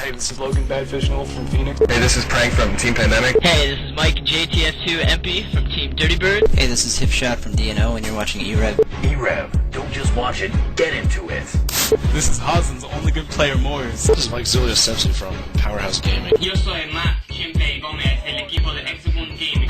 Hey, this is Logan Badfish from Phoenix. Hey, this is Prank from Team Pandemic. Hey, this is Mike JTS2 MP from Team Dirty Bird. Hey, this is Hipshot from DNO, and you're watching E-Rev. E-Rev, don't just watch it, get into it. This is Hazen's only good player Morris. This is Mike Sepsi from Powerhouse Gaming. Yo soy Matt Chimpey Gomez del equipo de Hexagon Gaming.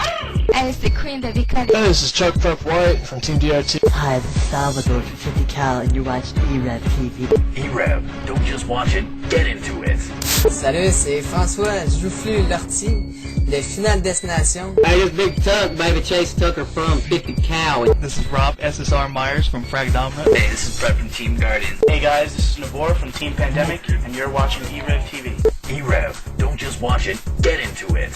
Hey, it's the Queen Baby Cuddy. Hey, this is Chuck Prep White from Team DRT. Hi, this is Salvador from 50 Cal, and you're watching E-Rev TV. E-Rev, don't just watch it, get into it. Salut, c'est François Joufflu Lortie de Final Destination. Hey, this is Big Tuck, baby Chase Tucker from 50 Cal. This is Rob SSR Myers from Fragdominant. Hey, this is Brett from Team Guardian. Hey guys, this is Nabor from Team Pandemic, and you're watching E-Rev TV. E-Rev, don't just watch it, get into it.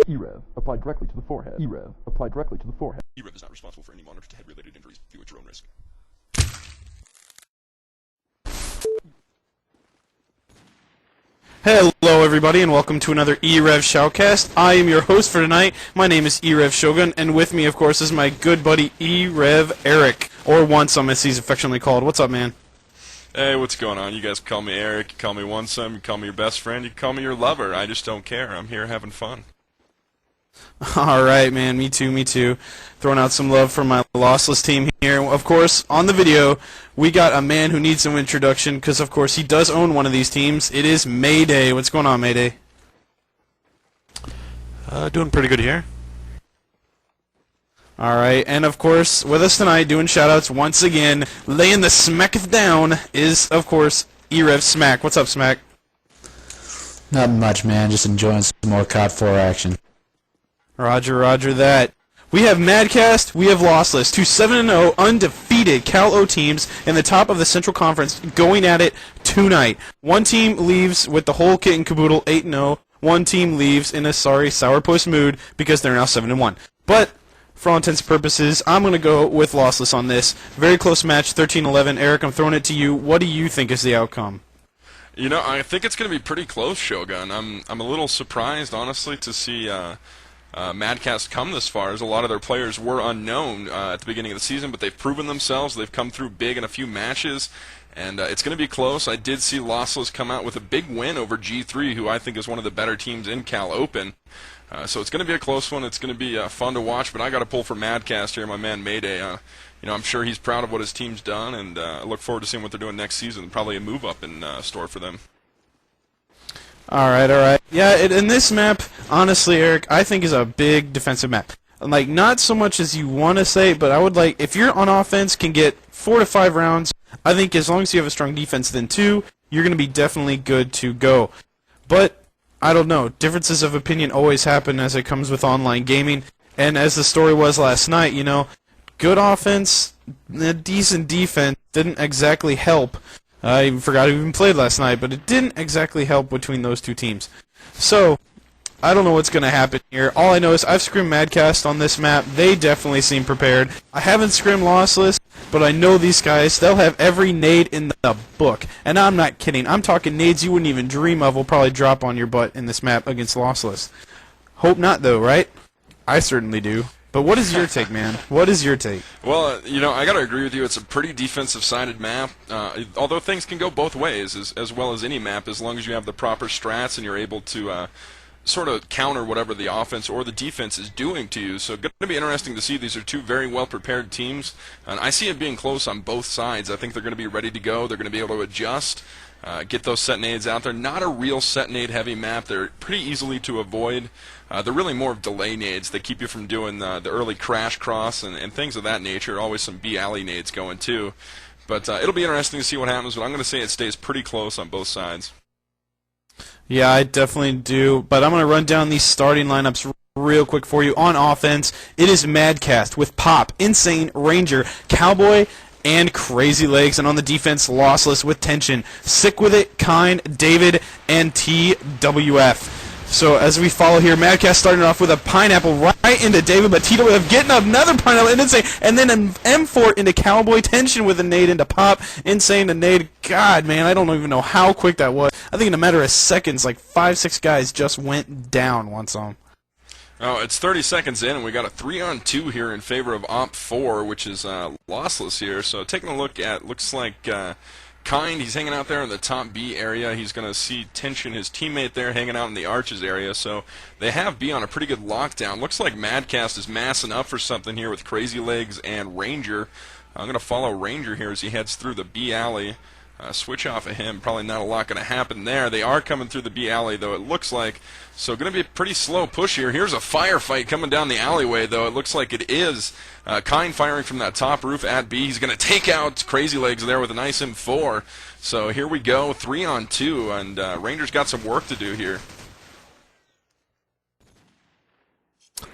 E-Rev, applied directly to the forehead. E-Rev, applied directly to the forehead. E-Rev is not responsible for any monitor to head-related injuries. View at your own risk. Hello everybody and welcome to another E-Rev Shoutcast. I am your host for tonight. My name is E-Rev Shogun, and with me of course is my good buddy E-Rev Eric, or Wantsome as he's affectionately called. What's up, man? Hey, what's going on? You guys call me Eric, you call me Wantsome, you call me your best friend, you call me your lover. I just don't care. I'm here having fun. Alright, man. Me too. Throwing out some love for my Lossless team here. Of course, on the video, we got a man who needs some introduction because, of course, he does own one of these teams. It is Maday. What's going on, Maday? Doing pretty good here. Alright, and of course, with us tonight, doing shoutouts once again, laying the smacketh down, is, of course, E-Rev Smack. What's up, Smack? Not much, man. Just enjoying some more cod4 action. Roger that. We have MadCast, we have Lossless, two 7-0 undefeated Cal-O teams in the top of the Central Conference going at it tonight. One team leaves with the whole kit and caboodle 8-0. One team leaves in a sorry sourpuss mood because they're now 7-1. But for all intents and purposes, I'm going to go with Lossless on this. Very close match, 13-11. Eric, I'm throwing it to you. What do you think is the outcome? You know, I think it's going to be pretty close, Shogun. I'm a little surprised, honestly, to see MadCast come this far, as a lot of their players were unknown at the beginning of the season, but they've proven themselves. They've come through big in a few matches, and it's going to be close. I did see Lossless come out with a big win over G3, who I think is one of the better teams in Cal Open. So it's going to be a close one. It's going to be fun to watch, but I got to pull for MadCast here, my man Maday. You know, I'm sure he's proud of what his team's done, and I look forward to seeing what they're doing next season. Probably a move up in store for them. Alright. Yeah, in this map, honestly, Eric, I think is a big defensive map. Like, not so much as you want to say, but I would like, if you're on offense, can get 4 to 5 rounds, I think as long as you have a strong defense, then 2, you're going to be definitely good to go. But, I don't know, differences of opinion always happen as it comes with online gaming, and as the story was last night, you know, good offense, decent defense didn't exactly help. I even forgot who even played last night, but it didn't exactly help between those two teams. So, I don't know what's going to happen here. All I know is I've scrimmed MadCast on this map. They definitely seem prepared. I haven't scrimmed Lossless, but I know these guys. They'll have every nade in the book. And I'm not kidding. I'm talking nades you wouldn't even dream of will probably drop on your butt in this map against Lossless. Hope not, though, right? I certainly do. But what is your take, man? What is your take? Well, you know, I got to agree with you. It's a pretty defensive-sided map, although things can go both ways, as well as any map, as long as you have the proper strats and you're able to sort of counter whatever the offense or the defense is doing to you. So it's going to be interesting to see. These are two very well-prepared teams, and I see it being close on both sides. I think they're going to be ready to go. They're going to be able to adjust, get those set nades out there. Not a real set nade heavy map. They're pretty easily to avoid. They're really more of delay nades. They keep you from doing the early crash cross and things of that nature. Always some B-alley nades going too. But it'll be interesting to see what happens, but I'm going to say it stays pretty close on both sides. Yeah, I definitely do. But I'm going to run down these starting lineups real quick for you. On offense, it is MadCast with Pop, Insane, Ranger, Cowboy, and Crazy Legs. And on the defense, Lossless with Tension, Sick With It, Kind, David, and TWF. So as we follow here, MadCast starting off with a pineapple right into David, but TWF getting another pineapple into Insane, and then an M4 into Cowboy, Tension with a nade into Pop, Insane to nade. God, man, I don't even know how quick that was. I think in a matter of seconds, like 5-6 guys just went down Wantsome. Oh, it's 30 seconds in, and we got a 3-on-2 here in favor of Op4, which is Lossless here. So taking a look at, looks like Kind, he's hanging out there in the top B area. He's going to see Tension, his teammate there, hanging out in the arches area. So they have B on a pretty good lockdown. Looks like MadCast is massing up for something here with Crazy Legs and Ranger. I'm going to follow Ranger here as he heads through the B alley. Switch off of him. Probably not a lot going to happen there. They are coming through the B alley, though, it looks like. So going to be a pretty slow push here. Here's a firefight coming down the alleyway, though. It looks like it is Kind firing from that top roof at B. He's going to take out Crazy Legs there with a nice M4. So here we go, 3-on-2, and Ranger's got some work to do here.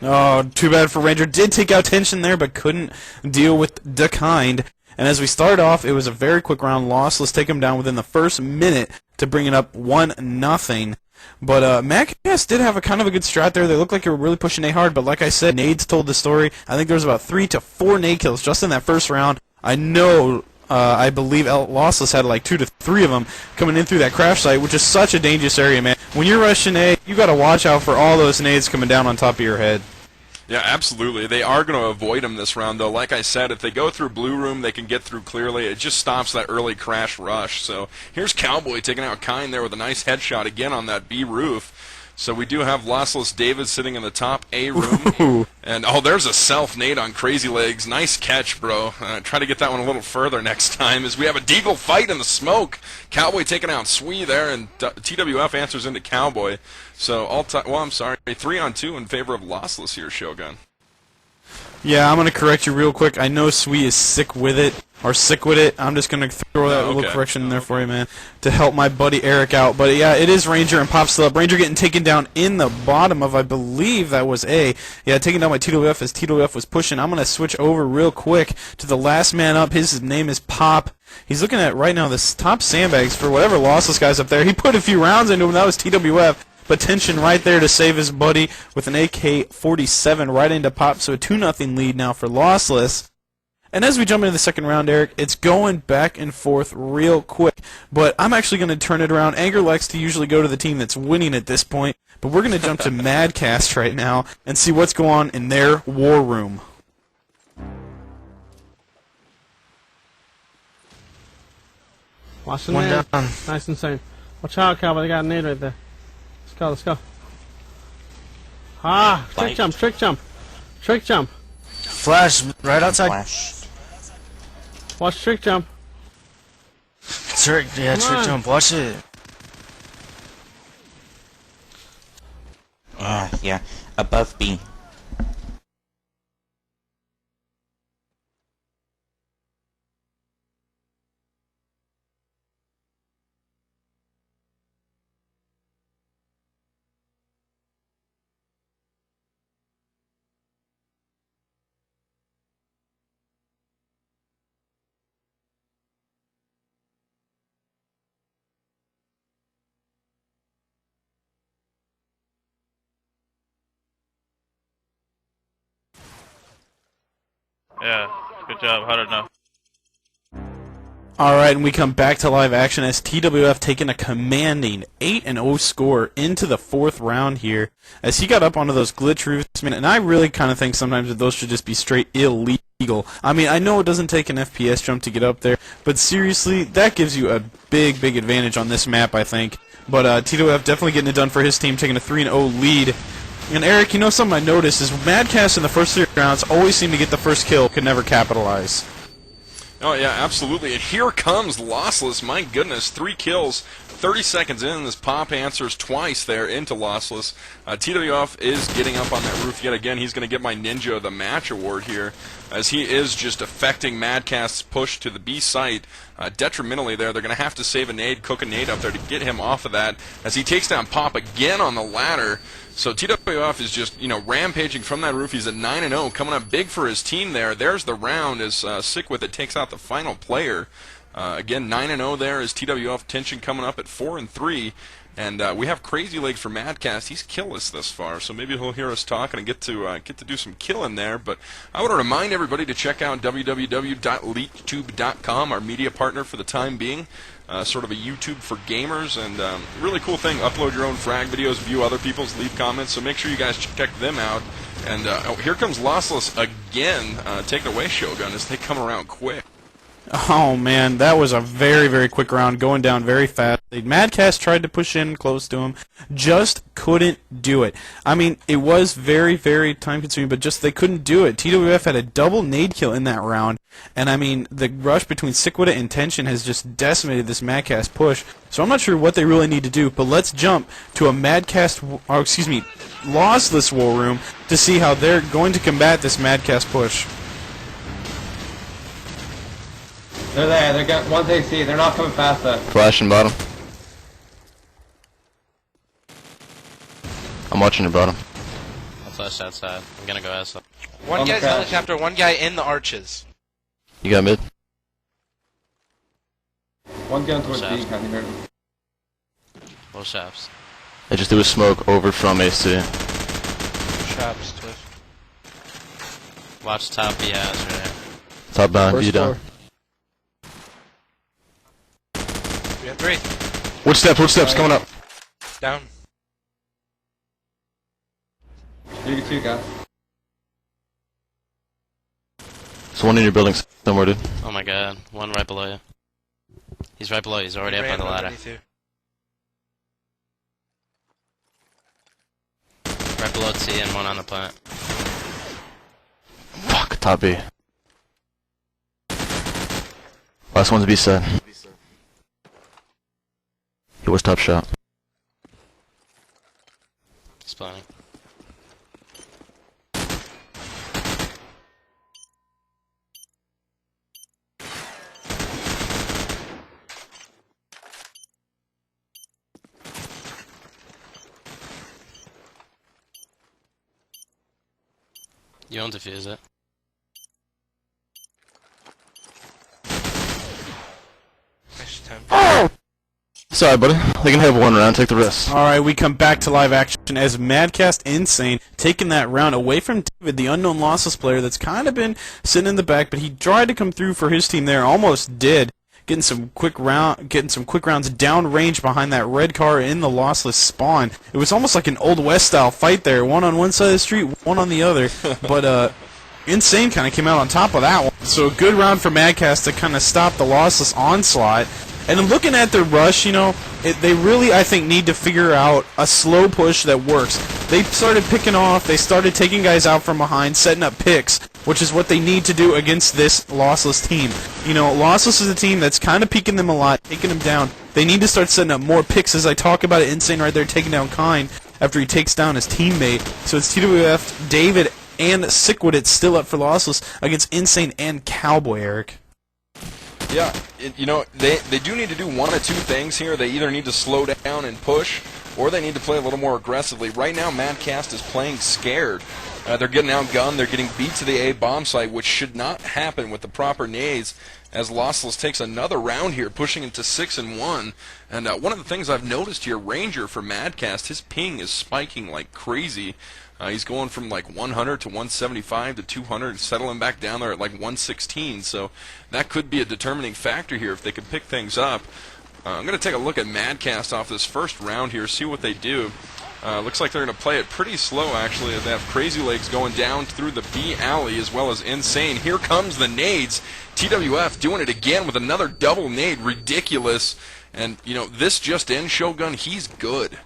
Oh, too bad for Ranger. Did take out Tension there, but couldn't deal with the Kind. And as we start off, it was a very quick round loss. Let's take him down within the first minute to bring it up 1-0. But MadCast did have a kind of a good strat there. They looked like they were really pushing A hard, but like I said, nades told the story. I think there was about 3 to 4 nade kills just in that first round. I know I believe Lossless had like 2 to 3 of them coming in through that crash site, which is such a dangerous area, man. When you're rushing A, you got to watch out for all those nades coming down on top of your head. Yeah, absolutely. They are going to avoid them this round, though. Like I said, if they go through blue room, they can get through clearly. It just stops that early crash rush. So here's Cowboy taking out Kind there with a nice headshot again on that B roof. So we do have Lossless David sitting in the top A room. Ooh. And, oh, there's a self-nade on Crazy Legs. Nice catch, bro. Try to get that one a little further next time as we have a deagle fight in the smoke. Cowboy taking out Swee there, and TWF answers into Cowboy. So, I'm sorry, 3-on-2 in favor of Lossless here, Shogun. Yeah, I'm going to correct you real quick. I know Swee is sick with it. I'm just going to throw that little correction in there for you, man, to help my buddy Eric out. But yeah, it is Ranger and Pop still up. Ranger getting taken down in the bottom of, I believe that was A. Yeah, taking down by TWF as TWF was pushing. I'm going to switch over real quick to the last man up. His name is Pop. He's looking at right now the top sandbags for whatever Lossless guy's up there. He put a few rounds into him. That was TWF. But tension right there to save his buddy with an AK-47 right into Pop. So a 2-0 lead now for Lossless. And as we jump into the second round, Eric, it's going back and forth real quick. But I'm actually going to turn it around. Anger likes to usually go to the team that's winning at this point. But we're going to jump to MadCast right now and see what's going on in their war room. Watch the nade. Nice and safe. Watch out, Cowboy. They got a nade right there. Let's go. Ah, trick jump. Flash, right outside. Flash. Watch trick jump. Trick jump, watch it. Yeah, above B. Yeah, good job. I don't know. Alright, and we come back to live action as TWF taking a commanding 8-0 score into the 4th round here as he got up onto those glitch roofs, man, and I really kind of think sometimes that those should just be straight illegal. I mean, I know it doesn't take an FPS jump to get up there, but seriously, that gives you a big advantage on this map, I think. But TWF definitely getting it done for his team, taking a 3-0 lead. And Eric, you know something I noticed is MadCast in the first 3 rounds always seem to get the first kill, could never capitalize. Oh, yeah, absolutely. And here comes Lossless. My goodness, 3 kills, 30 seconds in. This Pop answers twice there into Lossless. TWF is getting up on that roof yet again. He's going to get my Ninja of the Match award here, as he is just affecting MadCast's push to the B site detrimentally there. They're going to have to save a nade, cook a nade up there to get him off of that, as he takes down Pop again on the ladder. So TWF is just, rampaging from that roof. He's at 9-0, coming up big for his team there. There's the round as Sick With It takes out the final player. Again, 9-0 there is TWF. Tension coming up at 4-3. And we have Crazy Legs for MadCast. He's killless thus far, so maybe he'll hear us talking and get to do some killing there. But I want to remind everybody to check out www.leaktube.com, our media partner for the time being. Sort of a YouTube for gamers, and really cool thing. Upload your own frag videos, view other people's, leave comments. So make sure you guys check them out. And here comes Lossless again. Take it away, Shogun, as they come around quick. Oh man, that was a very quick round, going down very fast. MadCast tried to push in close to him, just couldn't do it. I mean, it was very time consuming, but just they couldn't do it. TWF had a double nade kill in that round, and I mean, the rush between Sick With It and Tension has just decimated this MadCast push. So I'm not sure what they really need to do, but let's jump to a Lossless war room to see how they're going to combat this MadCast push. They're there. They're got once they see, they're not coming fast though. Flashing bottom. I'm watching your bottom. I'll flash outside. I'm gonna go outside. One guy's helicopter, one guy in the arches. You got mid. One gun towards B, can you hear me? Low shafts. I just threw a smoke over from AC. Shafts, twist. Watch top B house right here. Top down, view down. Got 3. Wood steps coming up. Down. You 2 guys. There's one in your building somewhere, dude. Oh my god, one right below you. He's right below you, he's already up by the ladder. Right below T and one on the plant. Fuck, top B. Last one's B side. He was top shot. He's planning. You don't defuse it. Oh! Sorry, buddy. They can have one round. Take the rest. Alright, we come back to live action as MadCast Insane taking that round away from David, the unknown lossless player that's kind of been sitting in the back, but he tried to come through for his team there, almost did. Getting some quick rounds downrange behind that red car in the lossless spawn. It was almost like an Old West style fight there. One on one side of the street, one on the other. But Insane kind of came out on top of that one. So a good round for MadCast to kind of stop the lossless onslaught. And then looking at their rush, you know, they really, I think, need to figure out a slow push that works. They started picking off, they started taking guys out from behind, setting up picks, which is what they need to do against this lossless team. You know, lossless is a team that's kind of peeking them a lot, taking them down. They need to start setting up more picks, as I talk about it. Insane right there taking down Kind after he takes down his teammate. So it's TWF, David, and Sickwood still up for lossless against Insane and Cowboy, Eric. Yeah, you know, they do need to do one of two things here. They either need to slow down and push, or they need to play a little more aggressively. Right now, MadCast is playing scared. They're getting outgunned. They're getting beat to the A bomb site, which should not happen with the proper nades, as Lossless takes another round here, pushing into 6-1. And one of the things I've noticed here, Ranger for MadCast, his ping is spiking like crazy. He's going from like 100 to 175 to 200, settling back down there at like 116. So that could be a determining factor here if they could pick things up. I'm going to take a look at MadCast off this first round here, see what they do. Looks like they're going to play it pretty slow, actually. They have Crazy Legs going down through the B alley as well as Insane. Here comes the nades. TWF doing it again with another double nade. Ridiculous. And, you know, this just in, Shogun, he's good.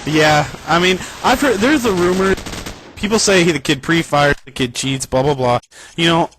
Yeah, I mean, I've heard, there's a rumor, people say the kid pre-fires, the kid cheats, blah, blah, blah. You know,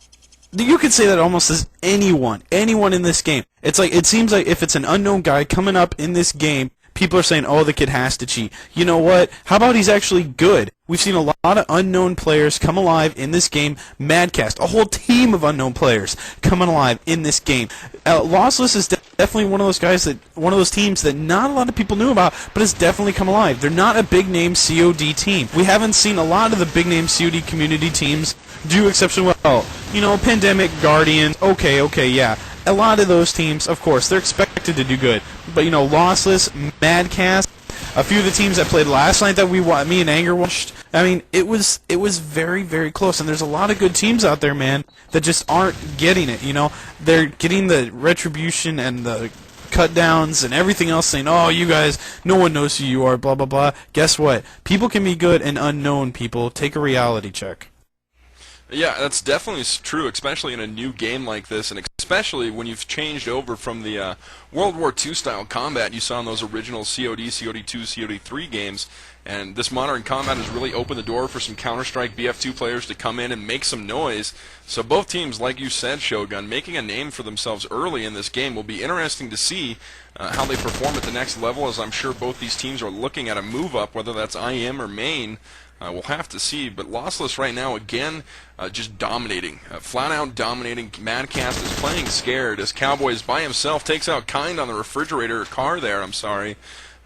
you could say that almost as anyone in this game. It's like, it seems like if it's an unknown guy coming up in this game, people are saying, oh, the kid has to cheat. You know what? How about he's actually good? We've seen a lot of unknown players come alive in this game. MadCast, a whole team of unknown players coming alive in this game. Lossless is definitely one of those guys one of those teams that not a lot of people knew about, but has definitely come alive. They're not a big name COD team. We haven't seen a lot of the big name COD community teams do exceptionally well. You know, Pandemic, Guardian, okay, yeah. A lot of those teams, of course, they're expected to do good. But, you know, Lossless, MadCast, a few of the teams that played last night that me and Anger watched, I mean, it was very, very close. And there's a lot of good teams out there, man, that just aren't getting it, you know. They're getting the retribution and the cut downs and everything else saying, oh, you guys, no one knows who you are, blah, blah, blah. Guess what? People can be good and unknown people. Take a reality check. Yeah, that's definitely true, especially in a new game like this, and especially when you've changed over from the World War II style combat you saw in those original COD, COD2, COD3 games. And this modern combat has really opened the door for some Counter-Strike BF2 players to come in and make some noise. So both teams, like you said, Shogun, making a name for themselves early in this game will be interesting to see how they perform at the next level, as I'm sure both these teams are looking at a move up, whether that's IM or main. We'll have to see, but Lossless right now, again, just dominating. Flat out dominating. MadCast is playing scared as Cowboys by himself takes out Kind on the refrigerator car there, I'm sorry.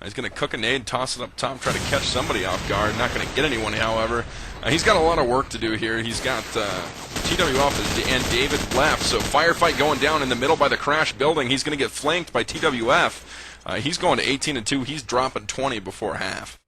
He's going to cook a nade, toss it up top, try to catch somebody off guard. Not going to get anyone, however. He's got a lot of work to do here. He's got TWF and David left, so firefight going down in the middle by the crash building. He's going to get flanked by TWF. He's going to 18-2. He's dropping 20 before half.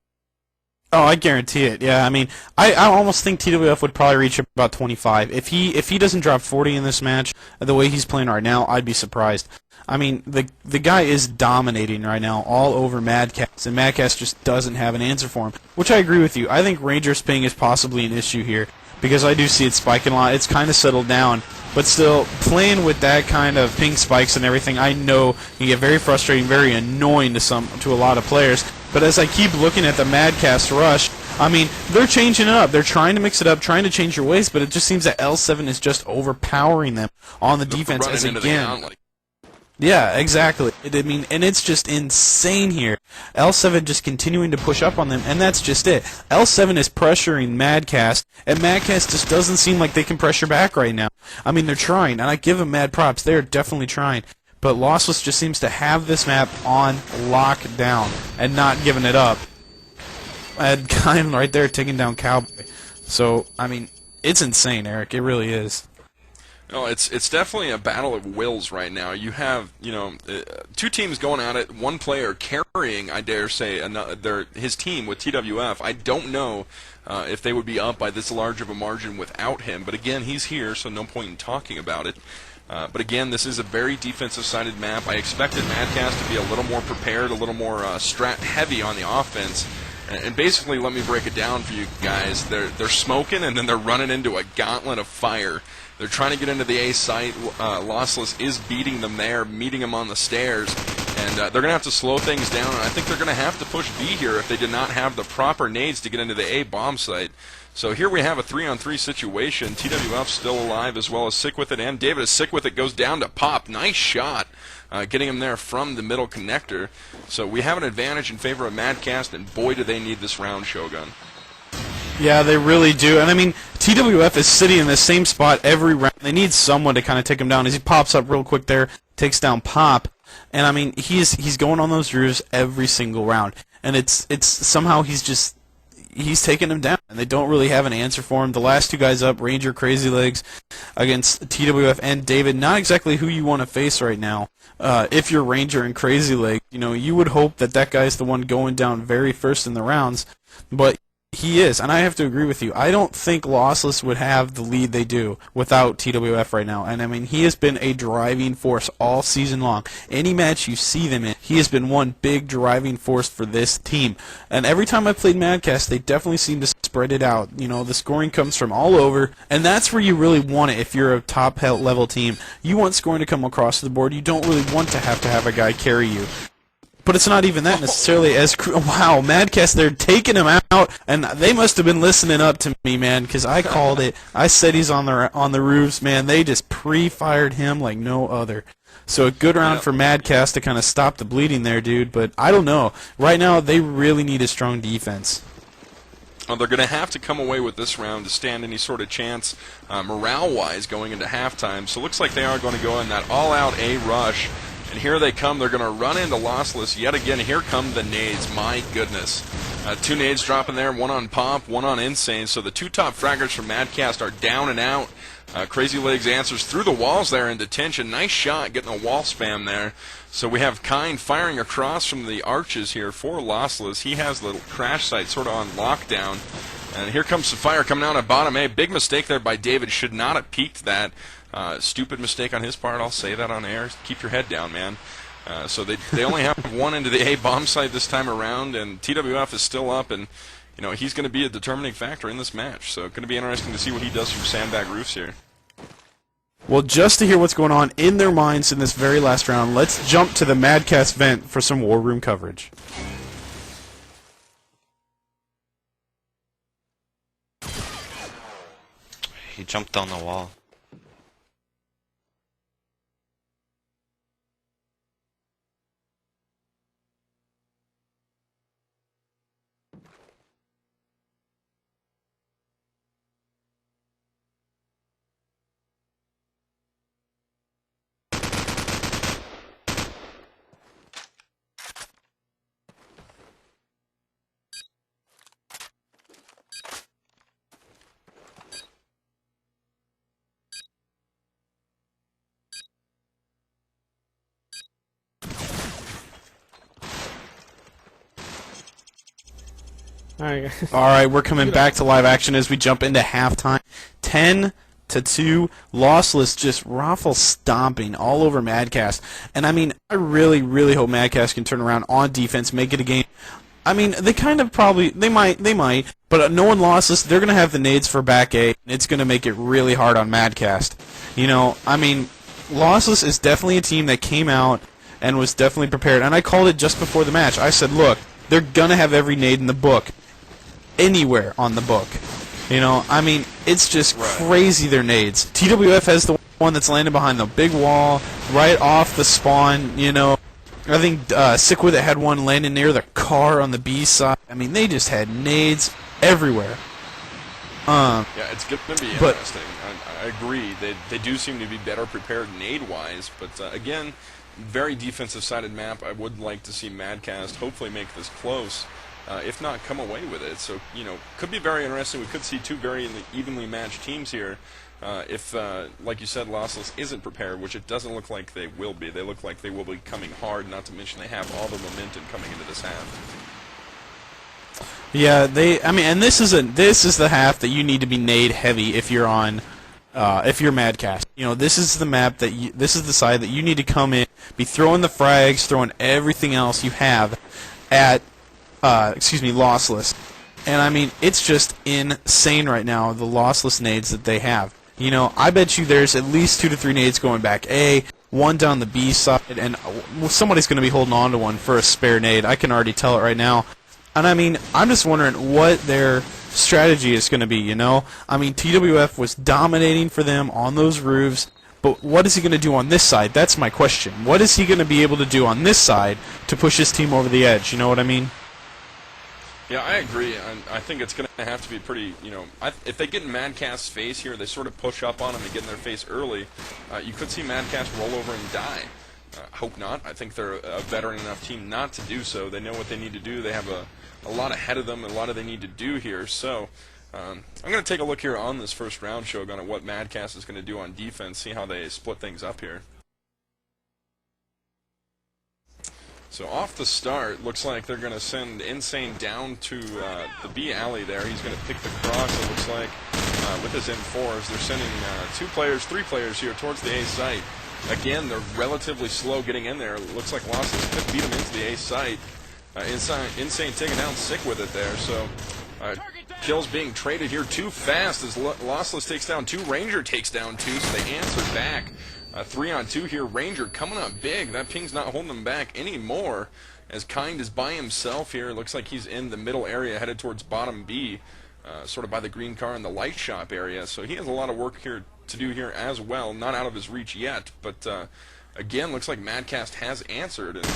Oh, I guarantee it. Yeah, I mean, I almost think TWF would probably reach about 25. If he doesn't drop 40 in this match, the way he's playing right now, I'd be surprised. I mean, the guy is dominating right now all over MadCast, and MadCast just doesn't have an answer for him, which I agree with you. I think Ranger's ping is possibly an issue here, because I do see it spiking a lot. It's kind of settled down, but still, playing with that kind of ping spikes and everything, I know can get very frustrating, very annoying to a lot of players. But as I keep looking at the MadCast rush, I mean, they're changing it up. They're trying to mix it up, trying to change your ways, but it just seems that L7 is just overpowering them on the defense as again. Yeah, exactly. I mean, and it's just insane here. L7 just continuing to push up on them, and that's just it. L7 is pressuring MadCast, and MadCast just doesn't seem like they can pressure back right now. I mean, they're trying, and I give them mad props. They're definitely trying. But Lossless just seems to have this map on lockdown and not giving it up. And kind of right there taking down Cowboy. So, I mean, it's insane, Eric. It really is. No, it's definitely a battle of wills right now. You have, two teams going at it, one player carrying, I dare say, his team with TWF. I don't know if they would be up by this large of a margin without him, but again, he's here, so no point in talking about it. But again, this is a very defensive-sided map. I expected MadCast to be a little more prepared, a little more strat-heavy on the offense. And basically, let me break it down for you guys. They're smoking, and then they're running into a gauntlet of fire. They're trying to get into the A site. Lossless is beating them there, meeting them on the stairs. And they're going to have to slow things down, and I think they're going to have to push B here if they did not have the proper nades to get into the A bomb site. So here we have a 3-on-3 situation. TWF still alive as well as Sick With It, and David is Sick With It, goes down to Pop. Nice shot, getting him there from the middle connector. So we have an advantage in favor of MadCast, and boy do they need this round, Shogun. Yeah, they really do. And I mean, TWF is sitting in the same spot every round. They need someone to kind of take him down. As he pops up real quick there, takes down Pop. And I mean, he's going on those roofs every single round. And it's somehow he's taking him down, and they don't really have an answer for him. The last two guys up, Ranger, Crazy Legs, against TWF and David, not exactly who you want to face right now. If you're Ranger and Crazy Legs, you would hope that guy's the one going down very first in the rounds, but he is, and I have to agree with you. I don't think Lossless would have the lead they do without TWF right now. And I mean, he has been a driving force all season long. Any match you see them in, he has been one big driving force for this team. And every time I played MadCast, they definitely seem to spread it out. The scoring comes from all over, and that's where you really want it if you're a top level team. You want scoring to come across the board. You don't really want to have a guy carry you. But it's not even that necessarily as wow, MadCast, they're taking him out, and they must have been listening up to me, man, because I called it. I said he's on the roofs, man. They just pre-fired him like no other. So a good round for MadCast to kind of stop the bleeding there, dude. But I don't know. Right now, they really need a strong defense. Well, they're going to have to come away with this round to stand any sort of chance morale-wise going into halftime. So it looks like they are going to go in that all-out A rush. And here they come. They're going to run into Lossless yet again. Here come the nades. My goodness. Two nades dropping there, one on Pop, one on Insane. So the two top fraggers from MadCast are down and out. Crazy Legs answers through the walls there in detention. Nice shot getting a wall spam there. So we have Kind firing across from the arches here for Lossless. He has the crash site sort of on lockdown. And here comes some fire coming out at bottom A. Big mistake there by David. Should not have peeked that. Stupid mistake on his part. I'll say that on air. Keep your head down, man. So they only have one into the A bomb site this time around, and TWF is still up, and he's going to be a determining factor in this match. So it's going to be interesting to see what he does from sandbag roofs here. Well, just to hear what's going on in their minds in this very last round, let's jump to the MadCast vent for some War Room coverage. He jumped on the wall. Alright, Alright, we're coming back to live action as we jump into halftime. 10-2, Lossless just raffle stomping all over MadCast. And I mean, I really, really hope MadCast can turn around on defense, make it a game. I mean, they kind of probably, they might, but knowing Lossless, they're going to have the nades for back A, and it's going to make it really hard on MadCast. You know, I mean, Lossless is definitely a team that came out and was definitely prepared. And I called it just before the match. I said, look, they're going to have every nade in the book. Anywhere on the book. You know, I mean, it's just crazy, their nades. TWF has the one that's landing behind the big wall, right off the spawn, you know. I think Sick With It had one landing near the car on the B side. I mean, they just had nades everywhere. Yeah, it's going to be interesting. I agree. They do seem to be better prepared nade-wise, but again, very defensive-sided map. I would like to see MadCast hopefully make this close. If not, come away with it. So, you know, could be very interesting. We could see two very evenly matched teams here. If, like you said, Lossless isn't prepared, which it doesn't look like they will be. They look like they will be coming hard, not to mention they have all the momentum coming into this half. Yeah, I mean, and this is the half that you need to be nade heavy if you're on, if you're MadCast. You know, this is the map that this is the side that you need to come in, be throwing the frags, throwing everything else you have at, Lossless. And I mean, it's just insane right now, the Lossless nades that they have. You know, I bet you there's at least 2 to 3 nades going back A, one down the B side, and somebody's going to be holding on to one for a spare nade. I can already tell it right now. And I mean, I'm just wondering what their strategy is going to be, you know? I mean, TWF was dominating for them on those roofs, but what is he going to do on this side? That's my question. What is he going to be able to do on this side to push his team over the edge? You know what I mean? Yeah, I agree. I think it's going to have to be pretty, you know, if they get in MadCast's face here, they sort of push up on him and get in their face early, you could see MadCast roll over and die. Hope not. I think they're a veteran enough team not to do so. They know what they need to do. They have a lot ahead of them, a lot of they need to do here. So I'm going to take a look here on this first round, Shogun, at what MadCast is going to do on defense, see how they split things up here. So off the start, looks like they're going to send Insane down to the B alley there. He's going to pick the cross, it looks like, with his M4s. They're sending 3 players here towards the A site. Again, they're relatively slow getting in there. It looks like Lossless could beat them into the A site. Insane taking down Sick With It there. So kills being traded here too fast as Lossless takes down 2. Ranger takes down 2, so they answer back. 3-on-2 here. Ranger coming up big. That ping's not holding them back anymore as Kind is by himself here. Looks like he's in the middle area headed towards bottom B, sort of by the green car in the light shop area. So he has a lot of work here to do here as well. Not out of his reach yet, but again, looks like MadCast has answered. And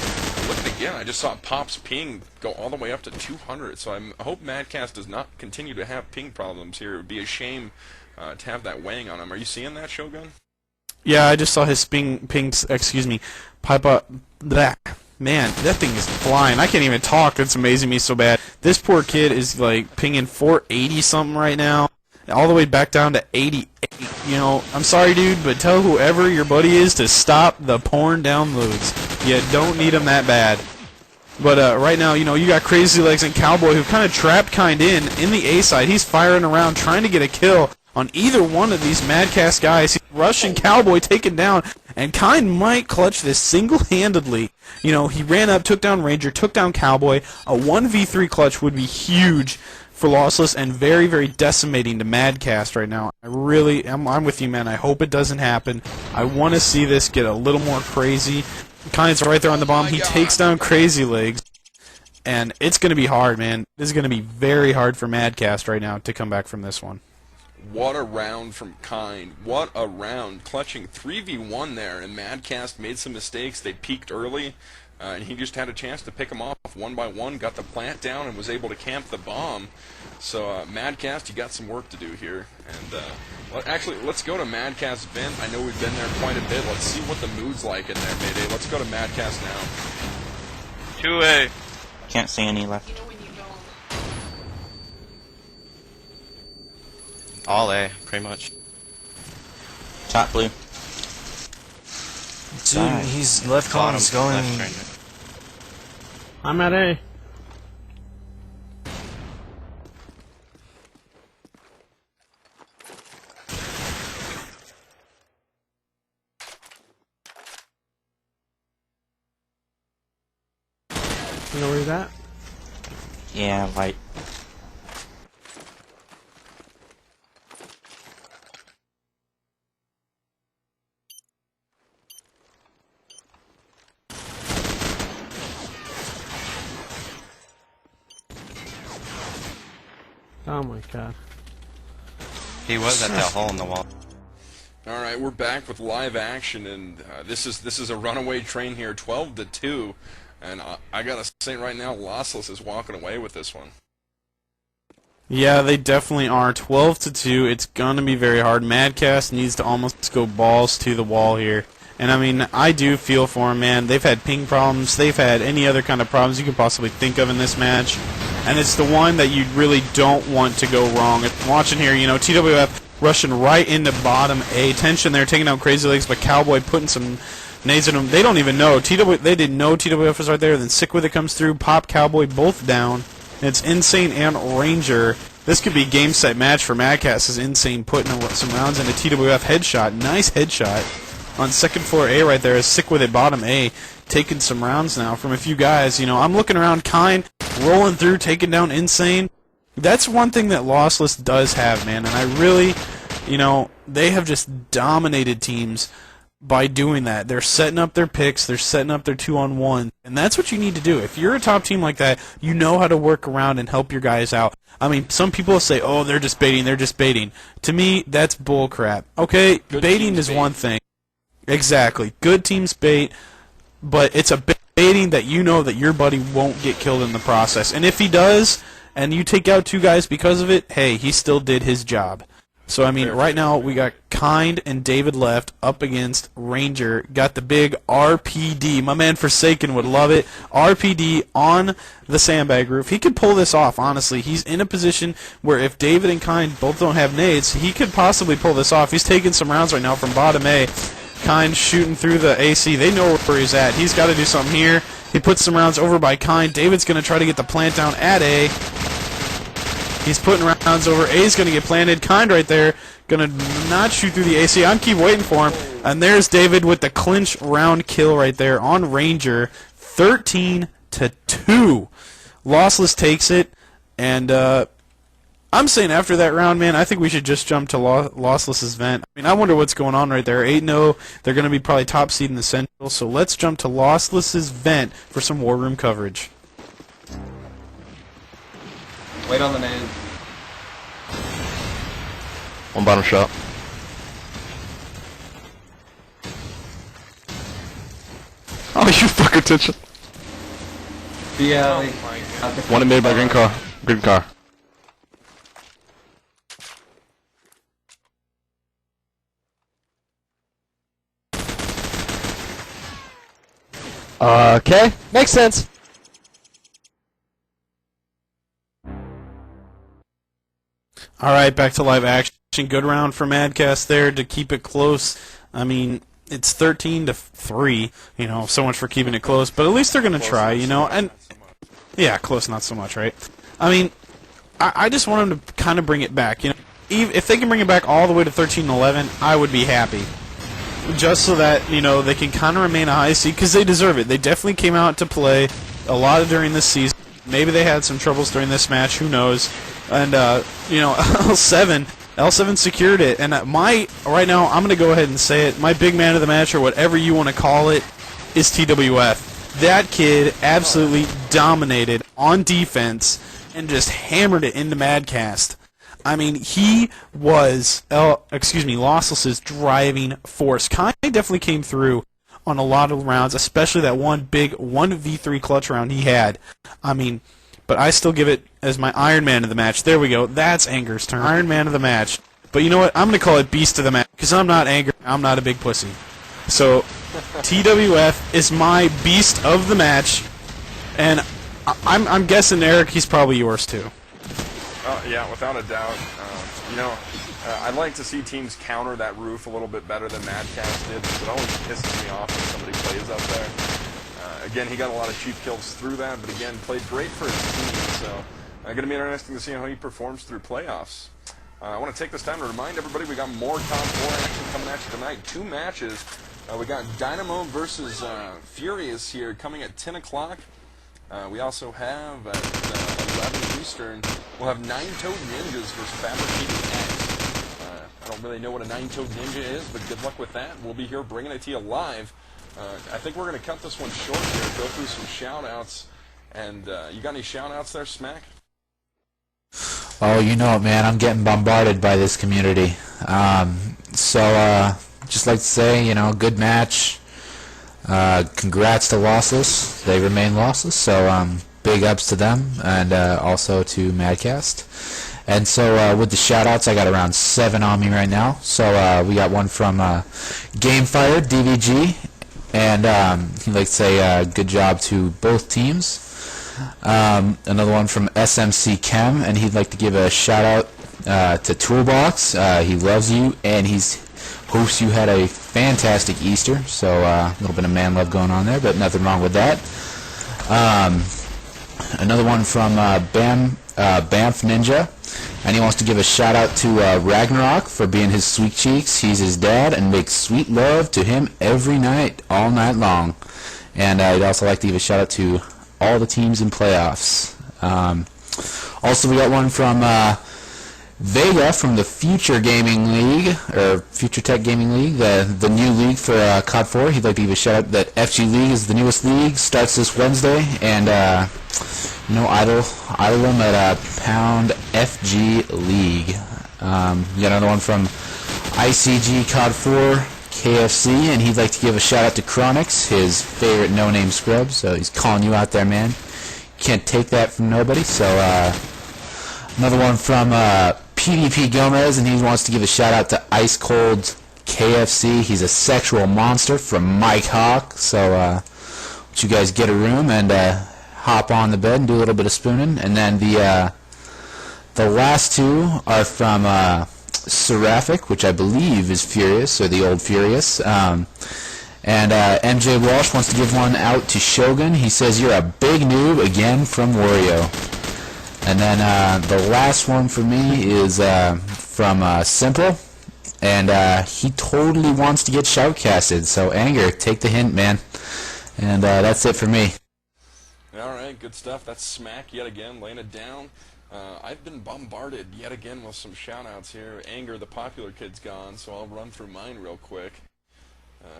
looking again, I just saw Pop's ping go all the way up to 200. So I hope MadCast does not continue to have ping problems here. It would be a shame to have that weighing on him. Are you seeing that, Shogun? Yeah, I just saw his ping, pipe up. That man, that thing is flying. I can't even talk. That's amazing me so bad. This poor kid is like pinging 480 something right now, all the way back down to 88. You know, I'm sorry, dude, but tell whoever your buddy is to stop the porn downloads. You don't need them that bad. But right now, you know, you got Crazy Legs and Cowboy who kind of trapped Kind in the A side. He's firing around trying to get a kill on either one of these MadCast guys. He's rushing Cowboy, taken down, and Kind might clutch this single-handedly. You know, he ran up, took down Ranger, took down Cowboy. A 1v3 clutch would be huge for Lossless and very, very decimating to MadCast right now. I'm with you, man. I hope it doesn't happen. I want to see this get a little more crazy. Kind's right there on the bomb. He takes down Crazy Legs. And it's going to be hard, man. This is going to be very hard for MadCast right now to come back from this one. What a round from Kind. What a round. Clutching 3v1 there, and MadCast made some mistakes. They peaked early, and he just had a chance to pick them off one by one, got the plant down, and was able to camp the bomb. So, MadCast, you got some work to do here. And actually, let's go to MadCast's vent. I know we've been there quite a bit. Let's see what the mood's like in there, Maday. Let's go to MadCast now. 2A. Can't see any left. All A, pretty much. Top blue. Dude, he's left column's going. I'm at A. do that? Yeah, like. Oh my god. He was at that hole in the wall. All right, we're back with live action, and this is a runaway train here, 12-2, and I gotta say right now, Lossless is walking away with this one. Yeah, they definitely are. 12-2. It's gonna be very hard. MadCast needs to almost go balls to the wall here. And I mean, I do feel for them, man. They've had ping problems. They've had any other kind of problems you could possibly think of in this match. And it's the one that you really don't want to go wrong. If you're watching here, you know, TWF rushing right into bottom A. Tension there, taking out Crazy Legs, but Cowboy putting some nades in them. They don't even know. They didn't know TWF was right there. Then Sick With It comes through. Pop, Cowboy, both down. And it's Insane and Ranger. This could be game, set, match for MadCast. Is Insane putting some rounds into TWF headshot. Nice headshot. On second floor A right there is Sick With It, bottom A, taking some rounds now from a few guys. You know, I'm looking around, Kind, rolling through, taking down Insane. That's one thing that Lossless does have, man, and I really, you know, they have just dominated teams by doing that. They're setting up their picks, they're setting up their 2-on-1, and that's what you need to do. If you're a top team like that, you know how to work around and help your guys out. I mean, some people say, oh, they're just baiting, they're just baiting. To me, that's bull crap. Okay, baiting is one thing. Exactly. Good teams bait, but it's a baiting that you know that your buddy won't get killed in the process. And if he does, and you take out two guys because of it, hey, he still did his job. So, I mean, right now we got Kind and David left up against Ranger. Got the big RPD. My man Forsaken would love it. RPD on the sandbag roof. He could pull this off, honestly. He's in a position where if David and Kind both don't have nades, he could possibly pull this off. He's taking some rounds right now from bottom A. Kind shooting through the AC. They know where he's at. He's got to do something here. He puts some rounds over by Kind. David's going to try to get the plant down at A. He's putting rounds over. A's going to get planted. Kind right there. Going to not shoot through the AC. I'm keep waiting for him. And there's David with the clinch round kill right there on Ranger. 13-2. Lossless takes it. And I'm saying after that round, man, I think we should just jump to Lossless's vent. I mean, I wonder what's going on right there. 8-0. They're going to be probably top seed in the Central. So let's jump to Lossless's vent for some War Room coverage. Wait on the nade. One bottom shot. Oh, you fuck attention. Yeah. One made by green car. Green car. Okay, makes sense. All right, back to live action. Good round for MadCast there to keep it close. I mean, it's 13-3. You know, so much for keeping it close. But at least they're going to try, you know. And yeah, close, not so much, right? I mean, I just want them to kind of bring it back. You know, if they can bring it back all the way to 13-11, I would be happy. Just so that, you know, they can kind of remain a high seed because they deserve it. They definitely came out to play a lot during this season. Maybe they had some troubles during this match. Who knows? And, you know, L7 secured it. And right now, I'm going to go ahead and say it. My big man of the match, or whatever you want to call it, is TWF. That kid absolutely dominated on defense and just hammered it into MadCast. I mean, he was, Lossless's driving force. Kind definitely came through on a lot of rounds, especially that one big 1v3 clutch round he had. I mean, but I still give it as my Iron Man of the match. There we go. That's Anger's turn. Iron Man of the match. But you know what? I'm going to call it Beast of the match because I'm not Anger. I'm not a big pussy. So, TWF is my Beast of the match, and I'm guessing, Eric, he's probably yours too. Yeah, without a doubt. You know, I'd like to see teams counter that roof a little bit better than MadCast did, because it always pisses me off when somebody plays up there. Again, he got a lot of cheap kills through that, but again, played great for his team, so going to be interesting to see how he performs through playoffs. I want to take this time to remind everybody we got more cod4 action coming at you tonight. 2 matches. We got Dynamo versus Furious here coming at 10 o'clock. We also have at 11 Eastern, we'll have Nine-Toed Ninjas versus Fabricated X. I don't really know what a Nine-Toed Ninja is, but good luck with that. We'll be here bringing it to you live. I think we're going to cut this one short here, go through some shout-outs. And you got any shout-outs there, Smack? Oh, you know it, man. I'm getting bombarded by this community. Just like to say, you know, good match. Congrats to Lossless. They remain lossless, so big ups to them, and also to MadCast. And so with the shout-outs, I got around 7 on me right now. So we got one from Gamefire, DVG, and he'd like to say good job to both teams. Another one from SMC Chem, and he'd like to give a shout-out to Toolbox. He loves you, and hopes you had a fantastic Easter. So a little bit of man love going on there, but nothing wrong with that. Another one from Bamf Ninja, and he wants to give a shout out to Ragnarok for being his sweet cheeks. He's his dad and makes sweet love to him every night, all night long. And I'd also like to give a shout out to all the teams in playoffs. Also, we got one from Vega from the Future Gaming League, or Future Tech Gaming League, the new league for cod4. He'd like to give a shout out that FG League is the newest league, starts this Wednesday, and idle them at Pound FG League. You got another one from ICG cod4 KFC, and he'd like to give a shout out to Chronix, his favorite no-name scrub. So he's calling you out there, man. Can't take that from nobody. So another one from PDP Gomez, and he wants to give a shout out to Ice Cold KFC. He's a sexual monster from Mike Hawk. So let you guys get a room and hop on the bed and do a little bit of spooning. And then the last two are from Seraphic, which I believe is Furious, or the old Furious. And MJ Walsh wants to give one out to Shogun. He says, "You're a big noob," again from Wario. And then the last one for me is from Simple, and he totally wants to get shoutcasted. So Anger, take the hint, man. And that's it for me. All right, good stuff. That's Smack yet again, laying it down. I've been bombarded yet again with some shout-outs here. Anger, the popular kid's gone, so I'll run through mine real quick.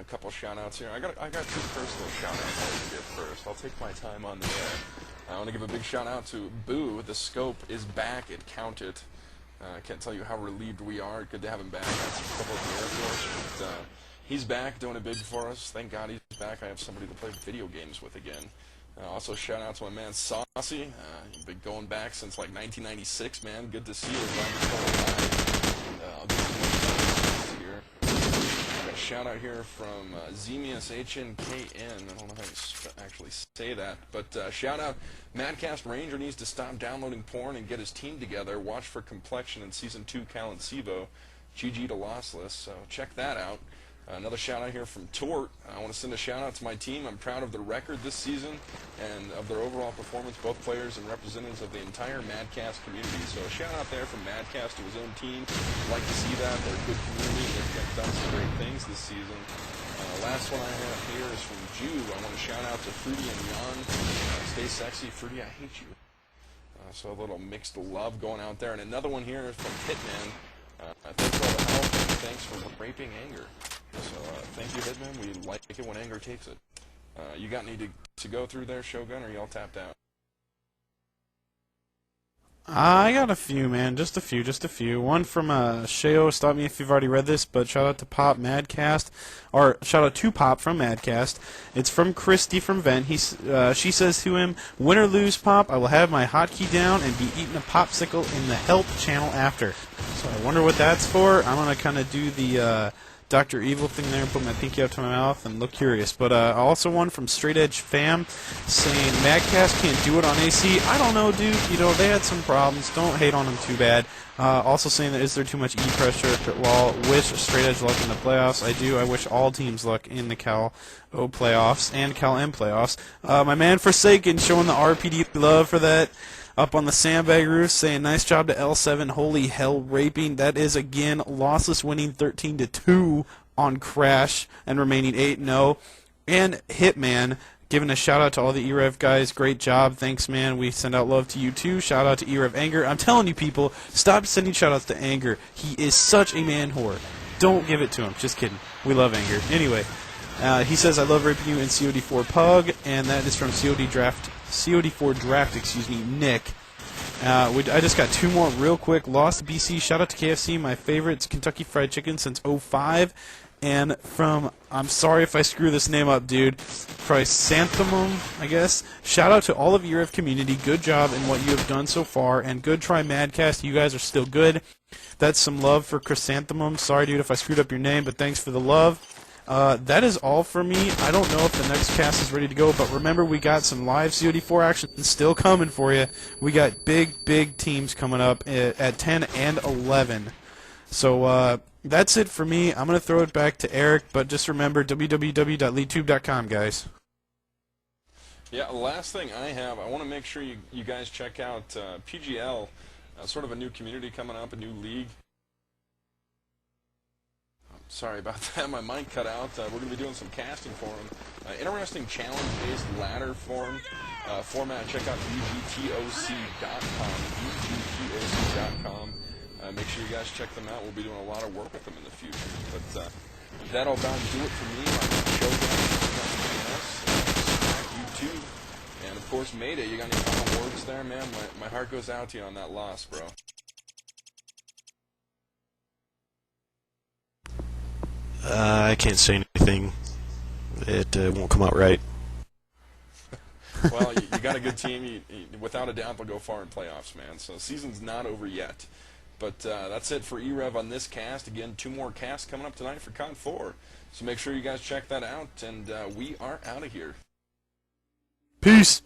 A couple shout-outs here. I got 2 personal shout-outs I'll give first. I'll take my time on the air. I want to give a big shout-out to Boo. The scope is back. It counted. I can't tell you how relieved we are. Good to have him back. That's a couple of the Air Force. But, he's back, doing it big for us. Thank God he's back. I have somebody to play video games with again. Also, shout out to my man Saucy. He's been going back since like 1996, man. Good to see you. I'll give you some here. I got a shout out here from Zemius HNKN. I don't know how to actually say that, but shout out. MadCast Ranger needs to stop downloading porn and get his team together. Watch for Complexion in Season 2 Cal and Sivo. GG to Lossless, so check that out. Another shout-out here from Tort. I want to send a shout-out to my team. I'm proud of the record this season and of their overall performance, both players and representatives of the entire MadCast community. So a shout-out there from MadCast to his own team. I'd like to see that. They're a good community. They've done some great things this season. Last one I have here is from Jew. I want to shout-out to Fruity and Jan. Stay sexy. Fruity, I hate you. So a little mixed love going out there. And another one here is from Hitman. Thanks for all the help and thanks for raping Anger. So thank you, Hitman. We like it when Anger takes it. You got any to go through there, Shogun, or you all tapped out? I got a few, man. Just a few. One from Sheo. Stop me if you've already read this, but shout out to Pop MadCast, or shout out to Pop from MadCast. It's from Christy from Vent. She says to him, "Win or lose, Pop, I will have my hotkey down and be eating a popsicle in the Help channel after." So I wonder what that's for. I'm gonna kind of do the Dr. Evil thing there and put my pinky up to my mouth and look curious. But also one from Straight Edge Fam saying MadCast can't do it on AC. I don't know, dude. You know, they had some problems. Don't hate on them too bad. Also saying that is there too much E pressure? Well, wish Straight Edge luck in the playoffs. I do. I wish all teams luck in the Cal O playoffs and Cal M playoffs. My man Forsaken showing the RPD love for that. Up on the sandbag roof saying nice job to L7. Holy hell, raping. That is again Lossless winning 13-2 on Crash and remaining 8-0. And Hitman Giving a shout out to all the EREV guys. Great job. Thanks, man. We send out love to you too. Shout out to EREV Anger. I'm telling you, people, stop sending shout outs to Anger. He is such a man whore. Don't give it to him. Just kidding. We love Anger. Anyway, he says, I love raping you in COD4 Pug, and that is from COD4 Draft, excuse me, Nick. I just got two more real quick. Lost BC, shout out to KFC, my favorite. It's Kentucky Fried Chicken since 05. And from, I'm sorry if I screw this name up, dude, Chrysanthemum, I guess. Shout out to all of your community. Good job in what you have done so far, and good try, MadCast. You guys are still good. That's some love for Chrysanthemum. Sorry, dude, if I screwed up your name, but thanks for the love. That is all for me. I don't know if the next cast is ready to go, but remember, we got some live COD4 action still coming for you. We got big teams coming up at 10 and 11. So, that's it for me. I'm going to throw it back to Eric, but just remember, www.leadtube.com, guys. Yeah, last thing I have, I want to make sure you guys check out PGL, sort of a new community coming up, a new league. Sorry about that, my mic cut out. We're going to be doing some casting for them. Interesting challenge-based ladder format. Check out ugtoc.com. ugtoc.com. Make sure you guys check them out. We'll be doing a lot of work with them in the future. But that'll about do it for me. My name's Shogun. YouTube. And of course, Maday, you got any final words there, man? My heart goes out to you on that loss, bro. I can't say anything. It won't come out right. Well, you got a good team. Without a doubt, they'll go far in playoffs, man. So the season's not over yet. But that's it for EREV on this cast. Again, 2 more casts coming up tonight for cod4. So make sure you guys check that out. And we are out of here. Peace.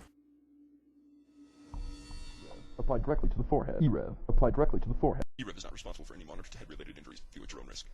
Applied directly to the forehead. EREV. Applied directly to the forehead. EREV is not responsible for any monitor-to-head related injuries. View at your own risk.